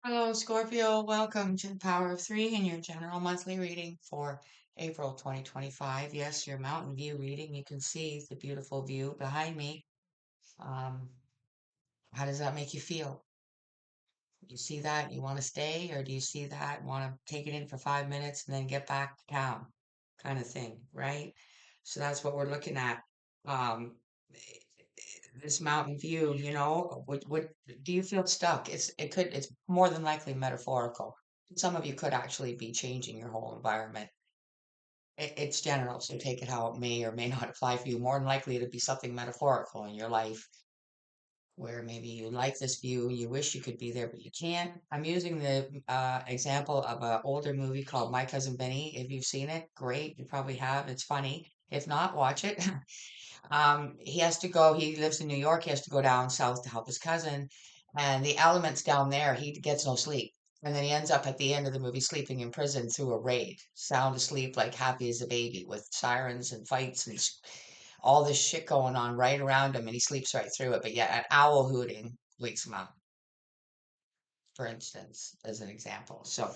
Hello, Scorpio. Welcome to the Power of Three in your general monthly reading for April 2025. Yes, your mountain view reading. You can see the beautiful view behind me. Um, how does that make you feel? You see that? You want to stay, or do you see that? Want to take it in for 5 minutes and then get back to town, kind of thing, right? So that's what we're looking at. Um, this mountain view, what do you feel stuck? It's more than likely metaphorical. Some of you could actually be changing your whole environment. It's general, so take it how it may or may not apply for you. More than likely, it'd be something metaphorical in your life where maybe you like this view, you wish you could be there, but you can't. I'm using the example of an older movie called My Cousin Vinny. If you've seen it, great. You probably have. It's funny. If not, watch it. He has to go, he lives in New York, he has to go down south to help his cousin. And the elements down there, he gets no sleep. And then he ends up at the end of the movie sleeping in prison through a raid, sound asleep, like happy as a baby, with sirens and fights and all this shit going on right around him. And he sleeps right through it. But yet, an owl hooting wakes him up, for instance, as an example. So,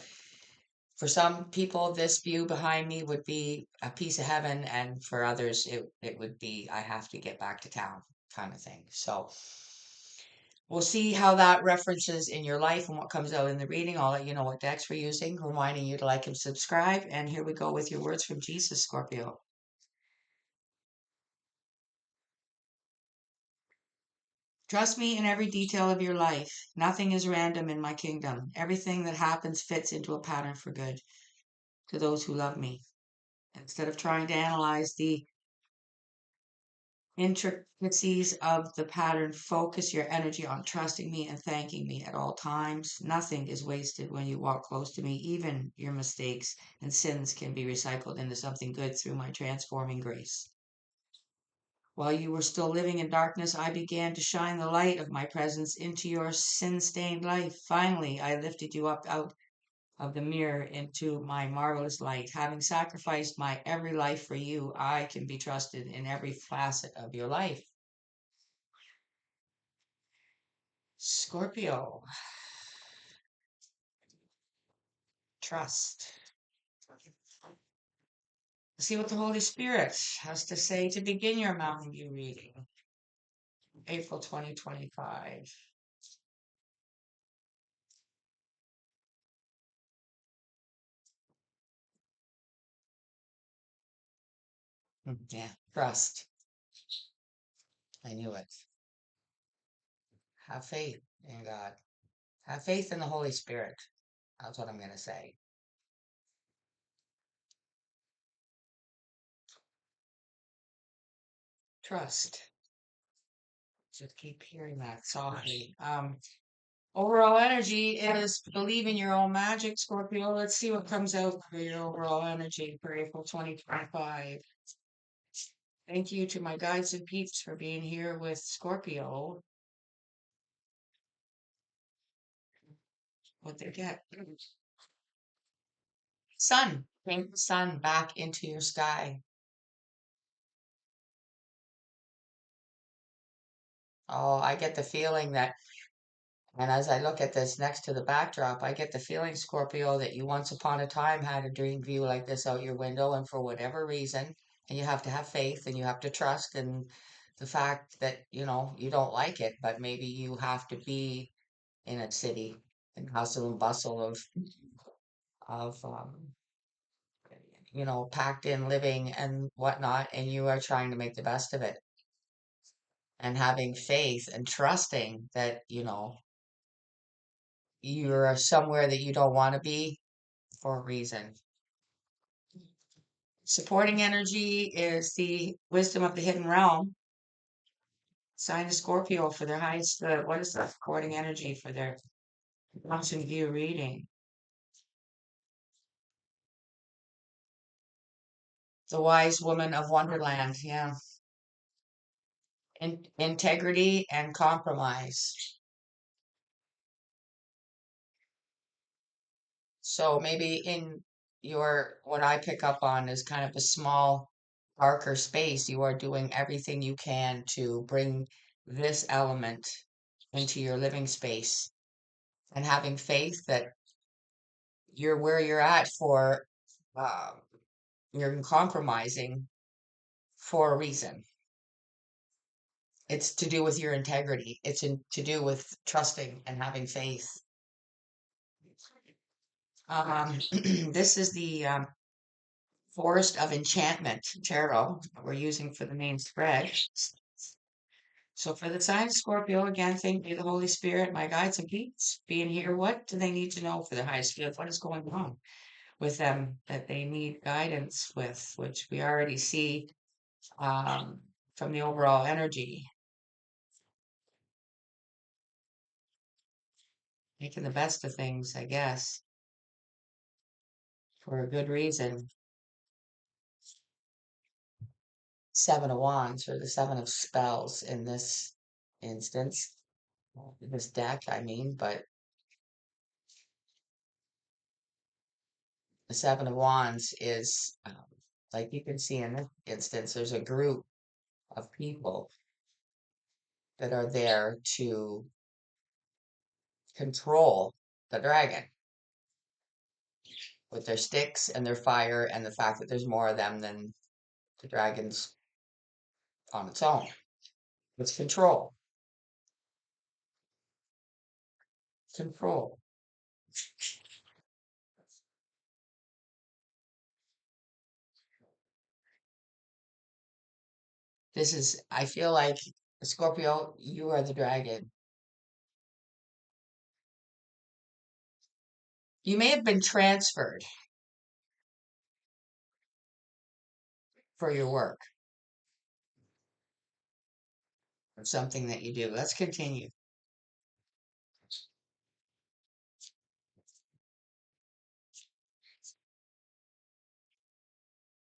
for some people, this view behind me would be a piece of heaven, and for others, it would be I have to get back to town kind of thing. So we'll see how that references in your life and what comes out in the reading. I'll let you know what decks we're using, reminding you to like and subscribe. And here we go with your words from Jesus, Scorpio. Trust me in every detail of your life. Nothing is random in my kingdom. Everything that happens fits into a pattern for good to those who love me. Instead of trying to analyze the intricacies of the pattern, focus your energy on trusting me and thanking me at all times. Nothing is wasted when you walk close to me. Even your mistakes and sins can be recycled into something good through my transforming grace. While you were still living in darkness, I began to shine the light of my presence into your sin stained life. Finally, I lifted you up out of the mirror into my marvelous light. Having sacrificed my every life for you, I can be trusted in every facet of your life. Scorpio, trust. See what the Holy Spirit has to say to begin your Mountain View reading, April 2025. Yeah, trust. I knew it. Have faith in God. Have faith in the Holy Spirit. That's what I'm going to say. Trust. Just keep hearing that softly. Overall energy is believe in your own magic, Scorpio. Let's see what comes out for your overall energy for April 2025. Thank you to my guides and peeps for being here with Scorpio. What they get. Sun. Bring the sun back into your sky. Oh, I get the feeling that, and as I look at this next to the backdrop, I get the feeling, Scorpio, that you once upon a time had a dream view like this out your window, and for whatever reason, and you have to have faith and you have to trust in the fact that, you don't like it, but maybe you have to be in a city and hustle and bustle of packed in living and whatnot, and you are trying to make the best of it and having faith and trusting that, you're somewhere that you don't want to be for a reason. Supporting energy is the wisdom of the hidden realm. Sign of Scorpio for their highest, what is the supporting energy for their mountain view reading? The wise woman of Wonderland. Yeah. Integrity and compromise. So maybe in what I pick up on is kind of a small, darker space. You are doing everything you can to bring this element into your living space and having faith that you're where you're at for, uh, you're compromising for a reason. It's to do with your integrity. To do with trusting and having faith. This is the Forest of Enchantment tarot we're using for the main spread. So for the sign of Scorpio, again, thank you, the Holy Spirit, my guides and peeps, being here. What do they need to know for the highest good? What is going on with them that they need guidance with, which we already see um, from the overall energy, making the best of things, I guess, for a good reason. Seven of Wands, or the Seven of Spells in this instance, this deck, I mean, but the Seven of Wands is, like you can see in this instance, there's a group of people that are there to control the dragon with their sticks and their fire and the fact that there's more of them than the dragons on its own. It's control. Control. This is, I feel like, Scorpio, you are the dragon. You may have been transferred for your work or something that you do. Let's continue.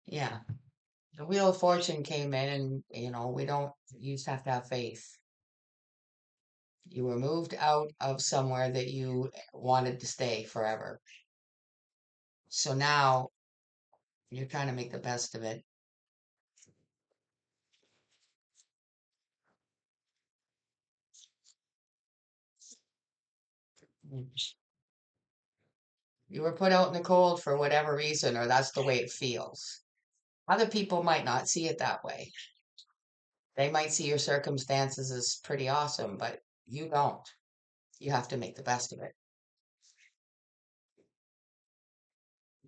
Yeah. The Wheel of Fortune came in, and, we don't, you just have to have faith. You were moved out of somewhere that you wanted to stay forever. So now you're trying to make the best of it. Mm. You were put out in the cold for whatever reason, or that's the way it feels. Other people might not see it that way. They might see your circumstances as pretty awesome, but you don't. You have to make the best of it.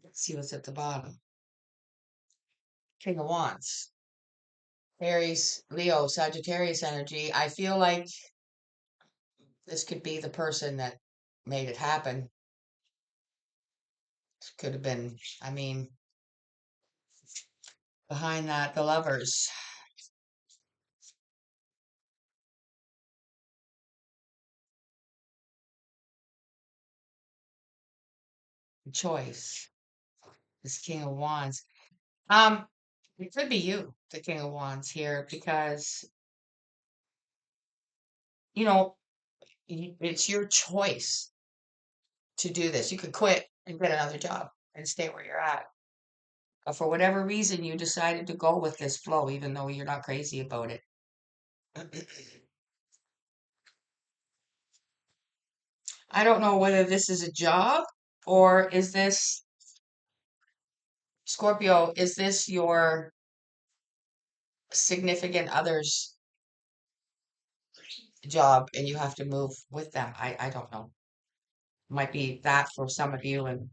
Let's see what's at the bottom. King of Wands. Aries, Leo, Sagittarius energy. I feel like this could be the person that made it happen. Could have been, I mean, behind that, the lovers. Choice. This King of Wands. Um, it could be you, the King of Wands here, because, you know, it's your choice to do this. You could quit and get another job and stay where you're at. But for whatever reason, you decided to go with this flow, even though you're not crazy about it. I don't know whether this is a job or is this, Scorpio, is this your significant other's job and you have to move with them? I don't know. Might be that for some of you and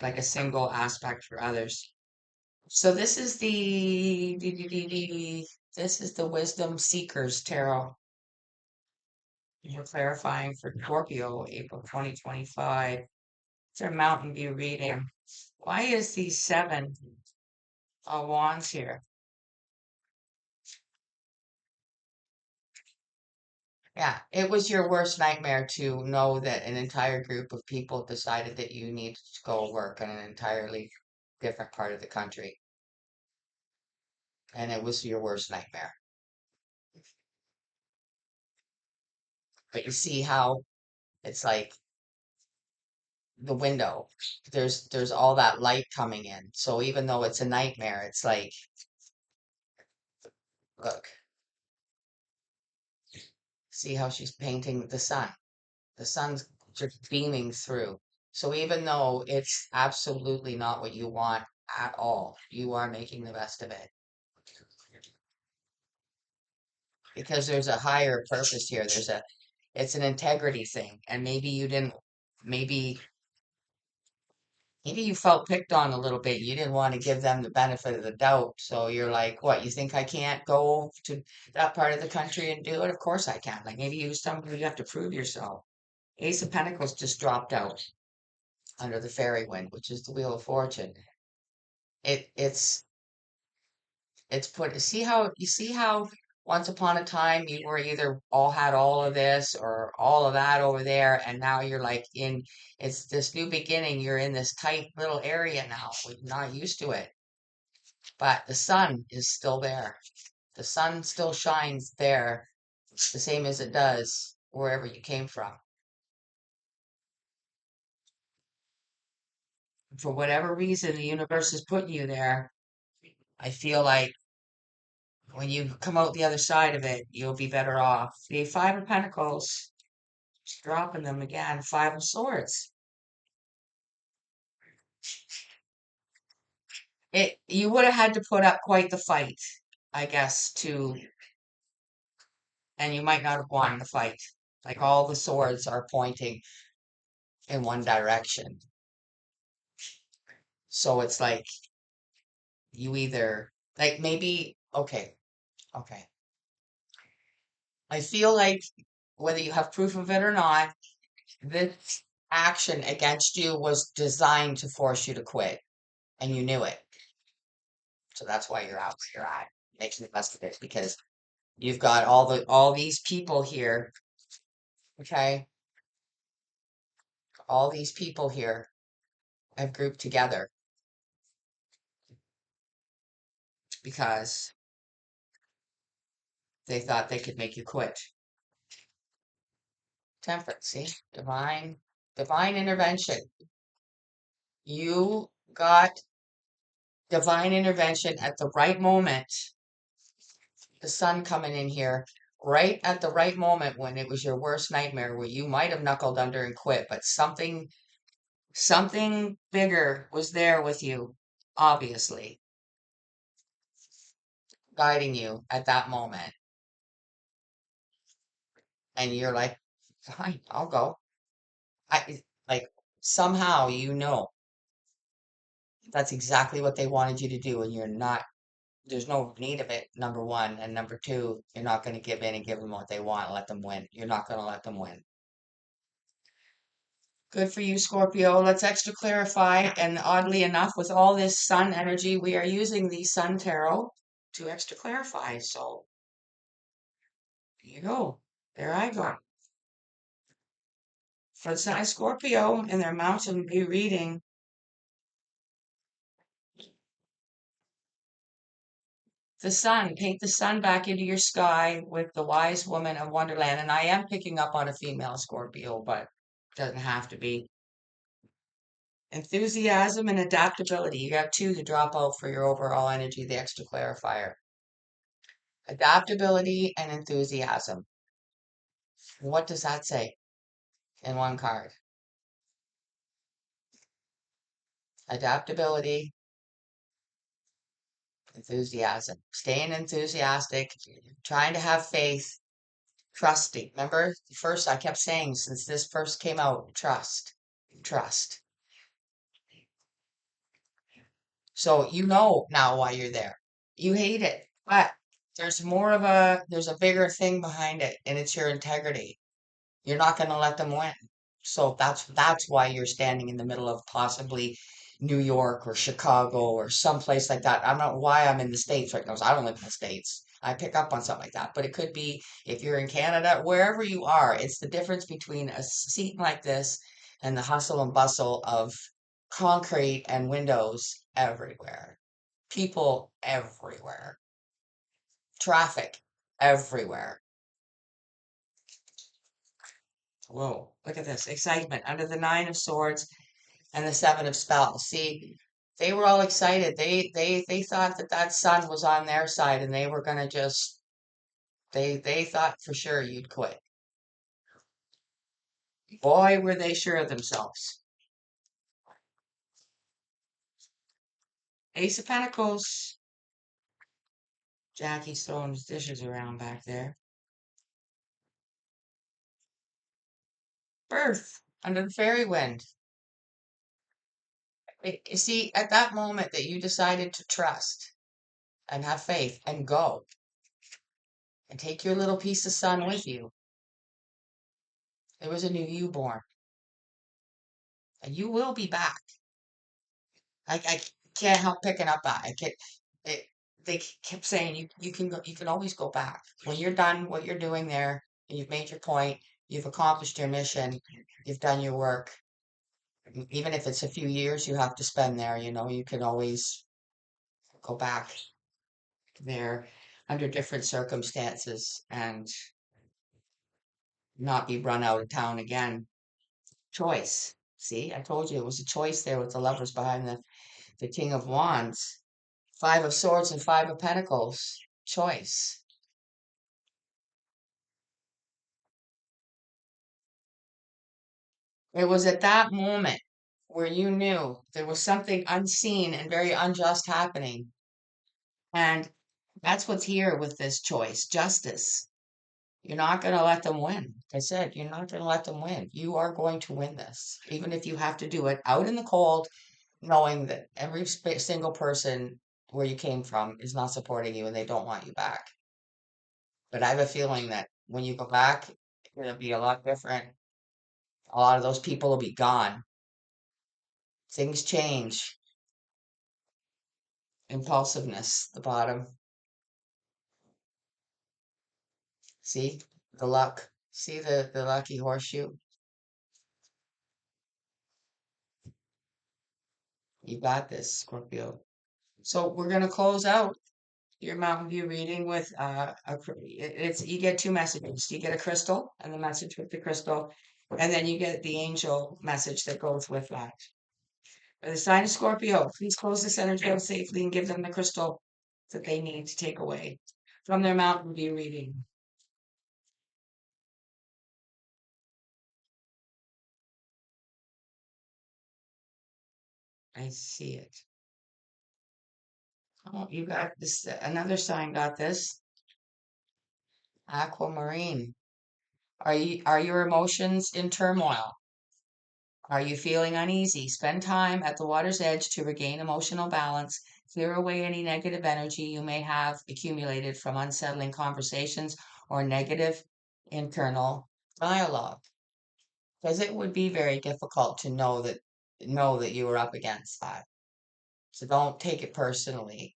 like a single aspect for others. So this is this is the Wisdom Seekers Tarot. We're clarifying for Scorpio, April 2025. It's our Mountain View reading. Why is the seven of wands here? Yeah, it was your worst nightmare to know that an entire group of people decided that you needed to go work in an entirely different part of the country. And it was your worst nightmare. But you see how it's like the window. There's all that light coming in. So even though it's a nightmare, it's like, look, see how she's painting the sun. The sun's just beaming through. So even though it's absolutely not what you want at all, you are making the best of it because there's a higher purpose here. It's an integrity thing. And maybe, maybe you felt picked on a little bit. You didn't want to give them the benefit of the doubt. So you're like, what, you think I can't go to that part of the country and do it? Of course I can. Like maybe you somebody you have to prove yourself. Ace of Pentacles just dropped out under the fairy wind, which is the Wheel of Fortune. It it's put you see how once upon a time you were either all had all of this or all of that over there, and now you're like in it's this new beginning. You're in this tight little area now. We're not used to it, but the sun is still there. The sun still shines there, the same as it does wherever you came from. For whatever reason, the universe is putting you there. I feel like when you come out the other side of it, you'll be better off. The Five of Pentacles, just dropping them again. Five of Swords. You would have had to put up quite the fight, I guess, and you might not have won the fight. Like all the swords are pointing in one direction. So it's like you either like maybe okay. I feel like whether you have proof of it or not, this action against you was designed to force you to quit, and you knew it. So that's why you're out where you're at, making the best of it because you've got all these people here, okay? All these people here have grouped together because they thought they could make you quit. Temperance, see? Divine intervention. You got divine intervention at the right moment. The sun coming in here right at the right moment when it was your worst nightmare where you might have knuckled under and quit, but something bigger was there with you, obviously, guiding you at that moment. And you're like, fine, I'll go. Like somehow you know that's exactly what they wanted you to do, and you're not, there's no need of it, number one. And number two, you're not going to give in and give them what they want, let them win. You're not going to let them win. Good for you, Scorpio. Let's extra clarify. And oddly enough, with all this sun energy, we are using the Sun Tarot to extra clarify. So there you go. There I go. For the sign Scorpio in their mountain view reading, the sun, paint the sun back into your sky with the wise woman of Wonderland. And I am picking up on a female Scorpio, but doesn't have to be. Enthusiasm and adaptability. You got two to drop out for your overall energy, the extra clarifier. Adaptability and enthusiasm. What does that say in one card? Adaptability, enthusiasm. Staying enthusiastic, trying to have faith, trusting. Remember, first I kept saying since this first came out, trust, trust. So you know now why you're there. You hate it, but there's a bigger thing behind it, and it's your integrity. You're not going to let them win. So that's why you're standing in the middle of possibly New York or Chicago or someplace like that. I don't know why I'm in the States right now. 'Cause I don't live in the States. I pick up on something like that. But it could be if you're in Canada, wherever you are, it's the difference between a seat like this and the hustle and bustle of concrete and windows everywhere. People everywhere. Traffic everywhere. Whoa, look at this excitement under the Nine of Swords and the Seven of Spells. See, they were all excited. They thought that that sun was on their side, and they were gonna just they thought for sure you'd quit. Boy, were they sure of themselves. Ace of Pentacles. Jackie's throwing his dishes around back there. Birth under the fairy wind. You see, at that moment that you decided to trust and have faith and go and take your little piece of sun with you, there was a new you born. And you will be back. I can't help picking up that. It, they kept saying you can go, you can always go back. When you're done what you're doing there and you've made your point, you've accomplished your mission, you've done your work, even if it's a few years you have to spend there, you can always go back there under different circumstances and not be run out of town again. Choice. See, I told you it was a choice there with the lovers behind the King of Wands. Five of Swords and Five of Pentacles. Choice. It was at that moment where you knew there was something unseen and very unjust happening. And that's what's here with this choice, justice. You're not going to let them win. Like I said, you're not going to let them win. You are going to win this, even if you have to do it out in the cold, knowing that every single person where you came from is not supporting you and they don't want you back. But I have a feeling that when you go back, it'll be a lot different. A lot of those people will be gone. Things change. Impulsiveness, the bottom. See the luck. See the lucky horseshoe. You got this, Scorpio. So we're gonna close out your Mountain View reading with it's you get two messages. You get a crystal and the message with the crystal, and then you get the angel message that goes with that. For the sign of Scorpio, please close this energy out safely and give them the crystal that they need to take away from their Mountain View reading. I see it. Oh, you got this. Another sign got this. Aquamarine. Are your emotions in turmoil? Are you feeling uneasy? Spend time at the water's edge to regain emotional balance. Clear away any negative energy you may have accumulated from unsettling conversations or negative internal dialogue. Because it would be very difficult to know that you were up against that. So don't take it personally.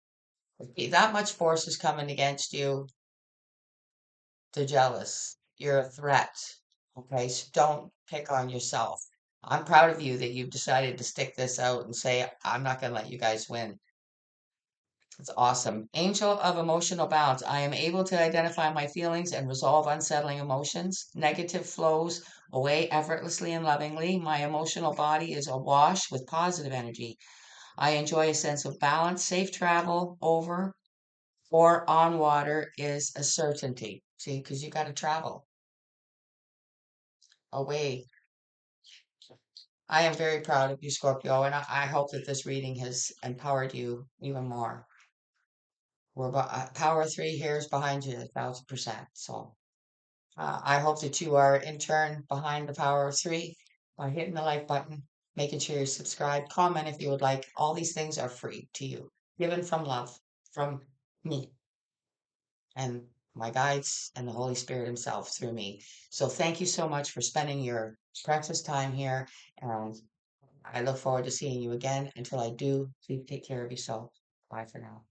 If that much force is coming against you, they're jealous. You're a threat. Okay, so don't pick on yourself. I'm proud of you that you've decided to stick this out and say, I'm not going to let you guys win. It's awesome. Angel of emotional balance. I am able to identify my feelings and resolve unsettling emotions. Negative flows away effortlessly and lovingly. My emotional body is awash with positive energy. I enjoy a sense of balance. Safe travel over or on water is a certainty. See, because you got to travel away. I am very proud of you, Scorpio, and I hope that this reading has empowered you even more. Power three here is behind you 1,000%. So I hope that you are in turn behind the power of three by hitting the like button, making sure you subscribe, comment if you would like. All these things are free to you, given from love, from me and my guides and the Holy Spirit Himself through me. So thank you so much for spending your precious time here. And I look forward to seeing you again. Until I do, please take care of yourself. Bye for now.